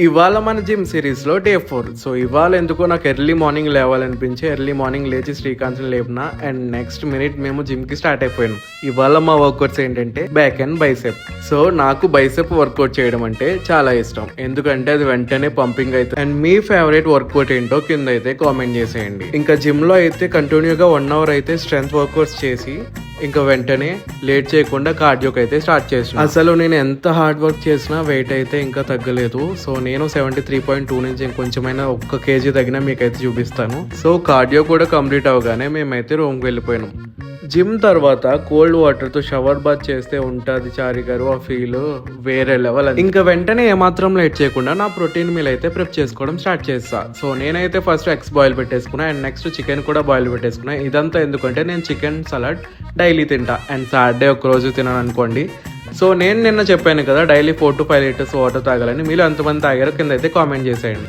ఇవాళ మన జిమ్ సిరీస్లో డే 4. సో ఇవాళ ఎందుకో నాకు ఎర్లీ మార్నింగ్ లేవాలనిపించి ఎర్లీ మార్నింగ్ లేచి శ్రీకాంత్ని లేపిన అండ్ నెక్స్ట్ మినిట్ మేము జిమ్కి స్టార్ట్ అయిపోయాం. ఇవాళ మా వర్కౌట్స్ ఏంటంటే బ్యాక్ అండ్ బైసెప్. సో నాకు బైసెప్ వర్కౌట్ చేయడం అంటే చాలా ఇష్టం, ఎందుకంటే అది వెంటనే పంపింగ్ అవుతుంది. అండ్ మీ ఫేవరెట్ వర్కౌట్ ఏంటో కింద అయితే కామెంట్ చేసేయండి. ఇంకా జిమ్లో అయితే కంటిన్యూగా 1 hour అయితే స్ట్రెంత్ వర్కౌట్స్ చేసి ఇంకా వెంటనే లేట్ చేయకుండా కార్డియోకి అయితే స్టార్ట్ చేసిన. అసలు నేను ఎంత హార్డ్ వర్క్ చేసినా వెయిట్ అయితే ఇంకా తగ్గలేదు. సో నేను 73.2 నుంచి ఇంకొంచెమైనా 1 kg తగ్గినా మీకైతే చూపిస్తాను. సో కార్డియో కూడా కంప్లీట్ అవగానే మేమైతే రూమ్కి వెళ్ళిపోయినాం. జిమ్ తర్వాత కోల్డ్ వాటర్ తో షవర్ బాత్ చేస్తే ఉంటుంది చారి గారు, ఆ ఫీల్ వేరే లెవెల్. ఇంకా వెంటనే ఏమాత్రం లేట్ చేయకుండా నా ప్రోటీన్ మీల్ అయితే ప్రిప్ చేసుకోవడం స్టార్ట్ చేస్తా. సో నేనైతే ఫస్ట్ ఎగ్స్ బాయిల్ పెట్టేసుకున్నా అండ్ నెక్స్ట్ చికెన్ కూడా బాయిల్ పెట్టేసుకున్నా. ఇదంతా ఎందుకంటే నేను చికెన్ సలాడ్ డైలీ తింటా అండ్ సాటర్డే ఒక రోజు తినాను అనుకోండి. సో నేను నిన్న చెప్పాను కదా డైలీ 4 to 5 liters వాటర్ తాగాలని. మీరు ఎంతమంది తాగారో కింద అయితే కామెంట్ చేసేయండి.